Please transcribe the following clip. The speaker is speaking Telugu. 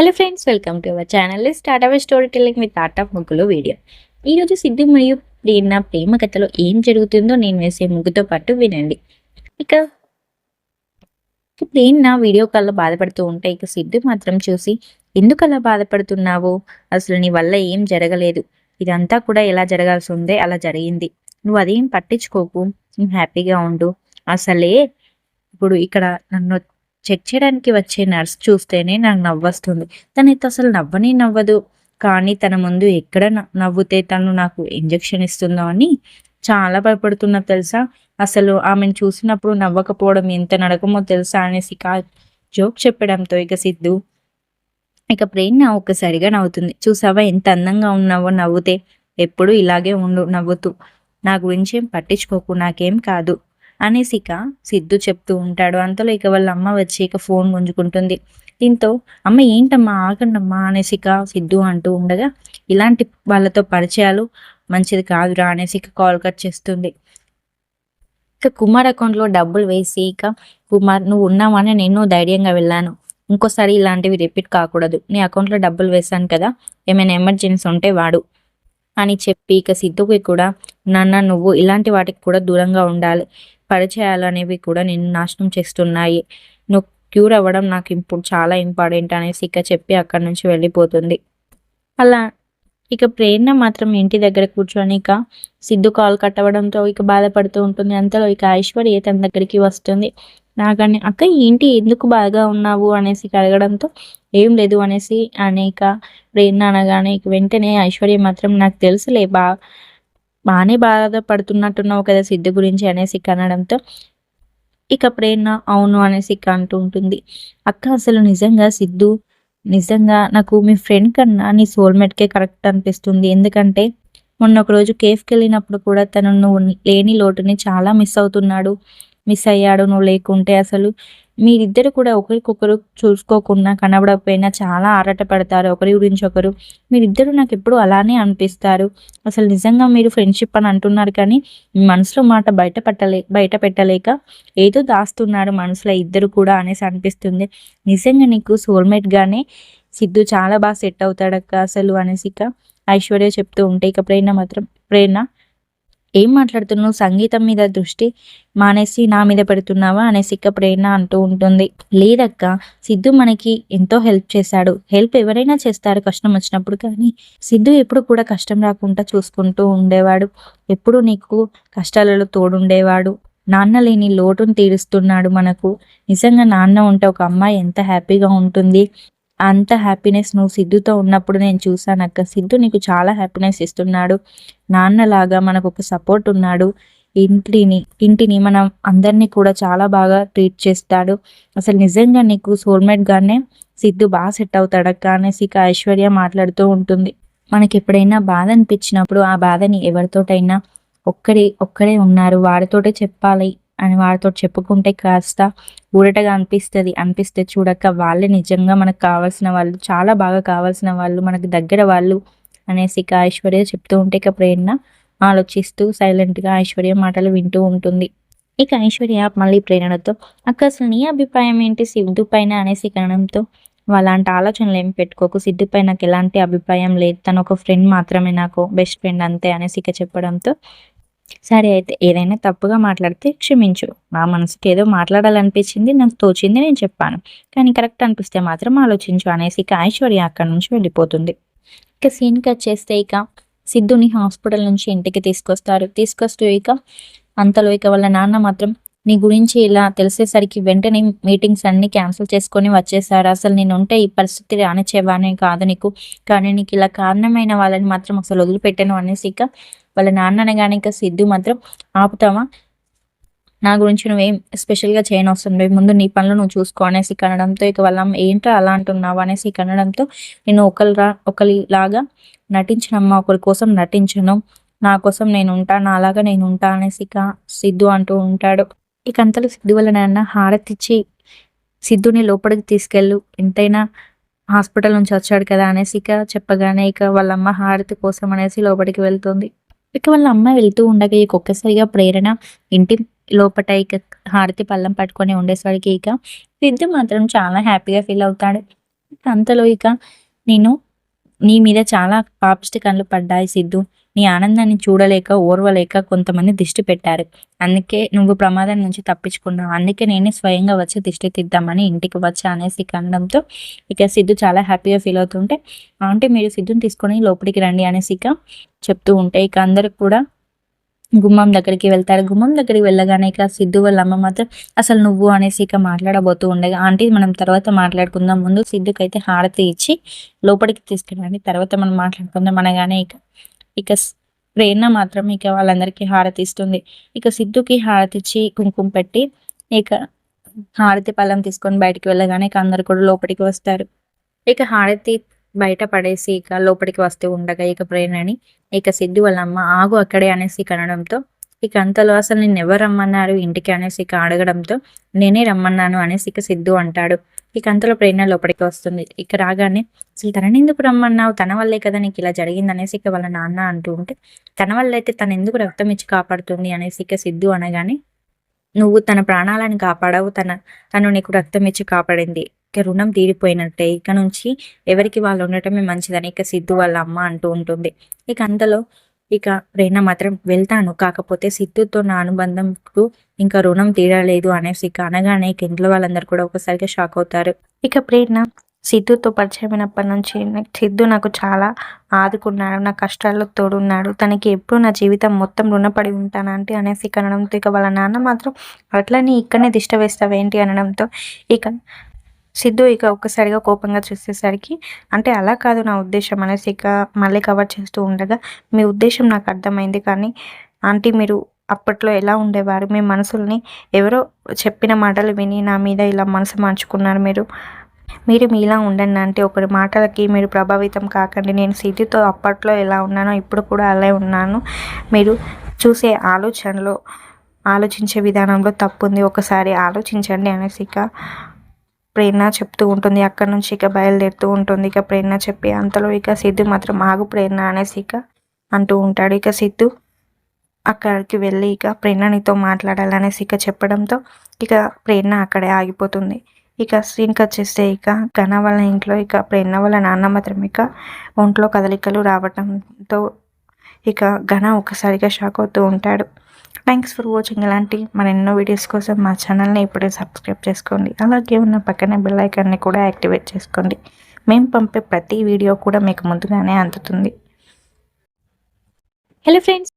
Hello friends, welcome to our channel start our story telling with art of ముగ్గులు వీడియో. ఈరోజు సిద్ధు మరియు ప్రేరణ ప్రేమ కథలో ఏం జరుగుతుందో నేను వేసే ముగ్గుతో పాటు వినండి. ఇక ప్రేరణ వీడియో కాల్లో బాధపడుతూ ఉంటే ఇక సిద్ధు మాత్రం చూసి, ఎందుకు అలా బాధపడుతున్నావు, అసలు నీ వల్ల ఏం జరగలేదు, ఇదంతా కూడా ఎలా జరగాల్సి ఉందే అలా జరిగింది, నువ్వు అదేం పట్టించుకోకు, నువ్వు హ్యాపీగా ఉండు. అసలే ఇప్పుడు ఇక్కడ నన్ను చెక్ చేయడానికి వచ్చే నర్స్ చూస్తేనే నాకు నవ్వొస్తుంది. తనైతే అసలు నవ్వనే నవ్వదు. కానీ తన ముందు ఎక్కడ నవ్వుతే తను నాకు ఇంజెక్షన్ ఇస్తుందో అని చాలా భయపడుతున్నా తెలుసా. అసలు ఆమెను చూసినప్పుడు నవ్వకపోవడం ఎంత నడకమో తెలుసా అనేసి జోక్ చెప్పడంతో ఇక సిద్ధు ఇక ప్రేరణ ఒక్కసారిగా నవ్వుతుంది. చూసావా ఎంత అందంగా ఉన్నావో నవ్వుతే, ఎప్పుడు ఇలాగే ఉండు నవ్వుతూ, నా గురించి ఏం పట్టించుకోకు, నాకేం కాదు అనేసి ఇక సిద్ధు చెప్తూ ఉంటాడు. అంతలో ఇక వాళ్ళ అమ్మ వచ్చి ఇక ఫోన్ గుంజుకుంటుంది. దీంతో అమ్మ ఏంటమ్మా ఆగండమ్మా అనేసి ఇక సిద్ధు అంటూ ఉండగా, ఇలాంటి వాళ్ళతో పరిచయాలు మంచిది కాదురా అనేసి ఇక కాల్ కట్ చేస్తుంది. ఇక కుమార్ అకౌంట్లో డబ్బులు వేసి ఇక, కుమార్ నువ్వు ఉన్నావని నేను ధైర్యంగా వెళ్ళాను, ఇంకోసారి ఇలాంటివి రిపీట్ కాకూడదు, నీ అకౌంట్లో డబ్బులు వేశాను కదా, ఏమైనా ఎమర్జెన్సీ ఉంటే వాడు అని చెప్పి ఇక సిద్ధుకి కూడా, నాన్న నువ్వు ఇలాంటి వాటికి కూడా దూరంగా ఉండాలి, పరిచయాలు అనేవి కూడా నిన్ను నాశనం చేస్తున్నాయి, నువ్వు క్యూర్ అవ్వడం నాకు ఇప్పుడు చాలా ఇంపార్టెంట్ అనేసి ఇక చెప్పి అక్కడి నుంచి వెళ్ళిపోతుంది. అలా ఇక ప్రేరణ మాత్రం ఇంటి దగ్గర కూర్చొని ఇక సిద్ధు కాల్ కట్ అవ్వడంతో ఇక బాధపడుతూ ఉంటుంది. అంతలో ఇక ఐశ్వర్య తన దగ్గరికి వస్తుంది. నాకని అక్క ఏంటి ఎందుకు బాగా ఉన్నావు అనేసి అడగడంతో, ఏం లేదు అనేసి అనేక ప్రేరణ అనగానే ఇక వెంటనే ఐశ్వర్య మాత్రం, నాకు తెలుసులే బాగానే బాధపడుతున్నట్టున్నావు కదా సిద్ధు గురించి అనేసి అనడంతో ఇక ప్రేరణ అవును అనేసి ఇక అంటూ ఉంటుంది. అక్క అసలు నిజంగా సిద్ధు నిజంగా నాకు మీ ఫ్రెండ్ కన్నా నీ సోల్మేట్కే కరెక్ట్ అనిపిస్తుంది. ఎందుకంటే మొన్న ఒక రోజు కేఫ్కి వెళ్ళినప్పుడు కూడా తను నువ్వు లేని లోటుని చాలా మిస్ అయ్యాడు నువ్వు లేకుంటే. అసలు మీరిద్దరు కూడా ఒకరికొకరు చూసుకోకుండా కనబడకపోయినా చాలా ఆరాటపడతారు ఒకరి గురించి ఒకరు. మీరిద్దరు నాకు ఎప్పుడు అలానే అనిపిస్తారు. అసలు నిజంగా మీరు ఫ్రెండ్షిప్ అని అంటున్నారు కానీ మీ మనసులో మాట బయట పెట్టలేక ఏదో దాస్తున్నారు మనసులో ఇద్దరు కూడా అనేసి అనిపిస్తుంది. నిజంగా నీకు సోల్మేట్గానే సిద్ధు చాలా బాగా సెట్ అవుతాడక్క అసలు అనేసి ఇక ఐశ్వర్య చెప్తూ ఉంటే ఇక ప్రేరణ ఏం మాట్లాడుతున్నావు, సంగీతం మీద దృష్టి మానేసి నా మీద పెడుతున్నావా అనేసి ఇక ప్రేరణ అంటూ ఉంటుంది. లేదక్క, సిద్ధు మనకి ఎంతో హెల్ప్ చేశాడు, హెల్ప్ ఎవరైనా చేస్తారు కష్టం వచ్చినప్పుడు, కానీ సిద్ధు ఎప్పుడు కూడా కష్టం రాకుండా చూసుకుంటూ ఉండేవాడు, ఎప్పుడు నీకు కష్టాలలో తోడుండేవాడు, నాన్న లేని లోటును తీరుస్తున్నాడు మనకు. నిజంగా నాన్న ఉంటే ఒక అమ్మాయి ఎంత హ్యాపీగా ఉంటుంది, అంత హ్యాపీనెస్ నువ్వు సిద్ధుతో ఉన్నప్పుడు నేను చూసానక్క. సిద్ధు నీకు చాలా హ్యాపీనెస్ ఇస్తున్నాడు, నాన్నలాగా మనకు ఒక సపోర్ట్ ఉన్నాడు, ఇంటిని మనం అందరినీ కూడా చాలా బాగా ట్రీట్ చేస్తాడు. అసలు నిజంగా నీకు సోల్మేట్గానే సిద్ధు బాగా సెట్ అవుతాడక్క అనేసి ఇక ఐశ్వర్య మాట్లాడుతూ ఉంటుంది. మనకి ఎప్పుడైనా బాధ అనిపించినప్పుడు ఆ బాధని ఎవరితోటైనా ఒక్కడే ఉన్నారు వాడితోటే చెప్పాలి అని వాడితో చెప్పుకుంటే కాస్త ఊరటగా అనిపిస్తే చూడక వాళ్ళే నిజంగా మనకు కావాల్సిన వాళ్ళు, చాలా బాగా కావాల్సిన వాళ్ళు, మనకు దగ్గర వాళ్ళు అనేసి ఇక ఐశ్వర్య చెప్తూ ఉంటే ఇక ప్రేరణ ఆలోచిస్తూ సైలెంట్గా ఐశ్వర్య మాటలు వింటూ ఉంటుంది. ఇక ఐశ్వర్య మళ్ళీ ప్రేరణతో, అక్క అసలు నీ అభిప్రాయం ఏంటి సిద్ధు పైన అనేసి కనడంతో, అలాంటి ఆలోచనలు ఏమి పెట్టుకోకు, సిద్ధుపై నాకు ఎలాంటి అభిప్రాయం లేదు, తను ఒక ఫ్రెండ్ మాత్రమే, నాకు బెస్ట్ ఫ్రెండ్ అంతే అనేసి ఇక చెప్పడంతో, సరే అయితే ఏదైనా తప్పుగా మాట్లాడితే క్షమించు, నా మనసుకి ఏదో మాట్లాడాలనిపించింది, నాకు తోచింది నేను చెప్పాను, కానీ కరెక్ట్ అనిపిస్తే మాత్రం ఆలోచించు అనేసి ఇక ఐశ్వర్య అక్కడి నుంచి వెళ్ళిపోతుంది. ఇక సీన్ కట్ చేస్తే ఇక సిద్ధుని హాస్పిటల్ నుంచి ఇంటికి తీసుకొస్తూ ఇక అంతలో ఇక వాళ్ళ నాన్న మాత్రం, నీ గురించి ఇలా తెలిసేసరికి వెంటనే మీటింగ్స్ అన్ని క్యాన్సిల్ చేసుకొని వచ్చేసారు, అసలు నేను ఉంటే ఈ పరిస్థితి రానిచ్చేవానే కాదు నీకు, కానీ నీకు ఇలా కారణమైన వాళ్ళని మాత్రం అసలు వదిలిపెట్టాను అనేసి ఇక వాళ్ళ నాన్న అనగానే ఇక సిద్ధు మాత్రం, ఆపుతావా, నా గురించి నువ్వేం స్పెషల్గా చేయనవసరం లేదు, ముందు నీ పనులు నువ్వు చూసుకో అనేసి కనడంతో ఇక వాళ్ళ ఏంట్రా అలా అంటున్నావు అనేసి కనడంతో, నేను ఒకరిలాగా నటించనమ్మా, ఒకరి కోసం నటించను, నా కోసం నేను ఉంటా, నాలాగా నేను ఉంటా అనేసి ఇక సిద్ధు అంటూ ఉంటాడు. ఇక అంతలో సిద్ధు వల్ల నాన్న హారతిచ్చి సిద్ధుని లోపలికి తీసుకెళ్ళు, ఎంతైనా హాస్పిటల్ నుంచి వచ్చాడు కదా అనేసి ఇక చెప్పగానే ఇక వాళ్ళ అమ్మ హారతి కోసం అనేసి లోపలికి వెళ్తుంది. ఇక వాళ్ళ అమ్మ వెళ్తూ ఉండగా ఇక ఒక్కసారిగా ప్రేరణ ఇంటి లోపట ఇక హారతి పళ్ళం పట్టుకొని ఉండేసరికి ఇక సిద్ధు మాత్రం చాలా హ్యాపీగా ఫీల్ అవుతాడు. అంతలో ఇక నేను నీ మీద చాలా పాపిష్టి కళ్ళు పడ్డాయి సిద్ధు. నీ ఆనందాన్ని చూడలేక, ఓర్వలేక కొంతమంది దిష్టి పెట్టారు. అందుకే నువ్వు ప్రమాదం నుంచి తప్పించుకున్నావు. అందుకే నేనే స్వయంగా వచ్చి దిష్టి తీద్దామని ఇంటికి వచ్చా అనేసి ఇక అనడంతో ఇక సిద్ధు చాలా హ్యాపీగా ఫీల్ అవుతుంటే, ఆంటీ మీరు సిద్ధుని తీసుకొని లోపలికి రండి అనేసి ఇక చెప్తూ ఉంటే ఇక అందరూ కూడా గుమ్మం దగ్గరికి వెళ్తారు. గుమ్మం దగ్గరికి వెళ్ళగానే ఇక సిద్ధు వాళ్ళ అమ్మ మాత్రం అసలు నువ్వు అనేసి ఇక మాట్లాడబోతూ ఉండగా, ఆంటీ మనం తర్వాత మాట్లాడుకుందాం, ముందు సిద్ధుకైతే హారతి ఇచ్చి లోపలికి తీసుకెళ్ళండి, తర్వాత మనం మాట్లాడుకుందాం అనగానే ఇక ఇక ప్రేరణ మాత్రం ఇక వాళ్ళందరికీ హారతి ఇస్తుంది. ఇక సిద్ధుకి హారతి ఇచ్చి కుంకుమ పెట్టి ఇక హారతి పళ్ళం తీసుకొని బయటికి వెళ్ళగానే ఇక అందరు కూడా లోపలికి వస్తారు. ఇక హారతి బయట పడేసి ఇక లోపలికి వస్తూ ఉండగా ఇక ప్రేరణని ఇక సిద్ధు వాళ్ళ అమ్మ ఆగు అక్కడే అనేసి ఇక అనడంతో ఇక అంతలో అసలు నిన్ను ఎవరు రమ్మన్నారు ఇంటికి అనేసి ఇక అడగడంతో నేనే రమ్మన్నాను అనేసి ఇక సిద్ధు అంటాడు. ఇక అంతలో ప్రేరణ లోపలికి వస్తుంది. ఇక రాగానే అసలు తనని ఎందుకు రమ్మన్నావు, తన వల్లే కదా నీకు ఇలా జరిగింది అనేసి ఇక వాళ్ళ నాన్న అంటూ ఉంటే, తన వల్ల అయితే తను ఎందుకు రక్తం ఇచ్చి కాపాడుతుంది అనేసి ఇక సిద్ధు అనగానే, నువ్వు తన ప్రాణాలను కాపాడావు, తను నీకు రక్తం ఇచ్చి కాపాడింది, ఇక రుణం తీరిపోయినట్టే, ఇక నుంచి ఎవరికి వాళ్ళు ఉండటమే మంచిదని ఇక సిద్ధు వాళ్ళ అమ్మ అంటూ ఉంటుంది. ఇక అంతలో ఇక ప్రేరణ మాత్రం వెళ్తాను, కాకపోతే సిద్ధుతో నా అనుబంధంకు ఇంకా రుణం తీరలేదు అనేసి ఇక అనగానే ఇక ఇంట్లో వాళ్ళందరూ కూడా ఒకసారిగా షాక్ అవుతారు. ఇక ప్రేరణ సిద్ధుతో పరిచయమైనప్పటి నుంచి సిద్ధు నాకు చాలా ఆదుకున్నాడు, నా కష్టాల్లో తోడున్నాడు, తనకి ఎప్పుడు నా జీవితం మొత్తం రుణపడి ఉంటానంటే అనేసి ఇక అనడంతో ఇక వాళ్ళ నాన్న మాత్రం అట్లని ఇక్కడనే దిష్ట వేస్తావేంటి అనడంతో ఇక సిద్ధు ఇక ఒక్కసారిగా కోపంగా చూసేసరికి, అంటే అలా కాదు నా ఉద్దేశం అనేసి ఇక మళ్ళీ కవర్ చేస్తూ ఉండగా, మీ ఉద్దేశం నాకు అర్థమైంది, కానీ ఆంటీ మీరు అప్పట్లో ఎలా ఉండేవారు, మీ మనసుల్ని ఎవరో చెప్పిన మాటలు విని నా మీద ఇలా మనసు మార్చుకున్నారు, మీరు మీలా ఉండండి అంటే ఒకరి మాటలకి మీరు ప్రభావితం కాకండి, నేను సిద్ధుతో అప్పట్లో ఎలా ఉన్నానో ఇప్పుడు కూడా అలా ఉన్నాను, మీరు చూసే ఆలోచించే విధానంలో తప్పు ఉంది, ఒకసారి ఆలోచించండి అనేసి ఇక ప్రేరణ చెప్తూ ఉంటుంది. అక్కడ నుంచి ఇక బయలుదేరుతూ ఉంటుంది. ఇక ప్రేరణ చెప్పి అంతలో ఇక సిద్ధు మాత్రం ఆగు ప్రేరణ అనేసి ఇక అంటూ ఉంటాడు. ఇక సిద్ధు అక్కడికి వెళ్ళి ఇక ప్రేరణ నీతో మాట్లాడాలనేసి ఇక చెప్పడంతో ఇక ప్రేరణ అక్కడే ఆగిపోతుంది. ఇక సీన్కి వచ్చేస్తే ఇక ఘన వాళ్ళ ఇంట్లో ఇక ప్రేరణ వాళ్ళ నాన్న మాత్రం ఇక ఒంట్లో కదలికలు రావడంతో ఇక ఘన ఒక్కసారిగా షాక్ అవుతూ ఉంటాడు. Thanks for watching. ఇలాంటి మరెన్నో వీడియోస్ కోసం మా ఛానల్ని ఇప్పుడే సబ్స్క్రైబ్ చేసుకోండి. అలాగే ఉన్న పక్కనే బెల్ ఐకాన్ని కూడా యాక్టివేట్ చేసుకోండి. మేము పంపే ప్రతి వీడియో కూడా మీకు ముందుగానే అందుతుంది. Hello friends.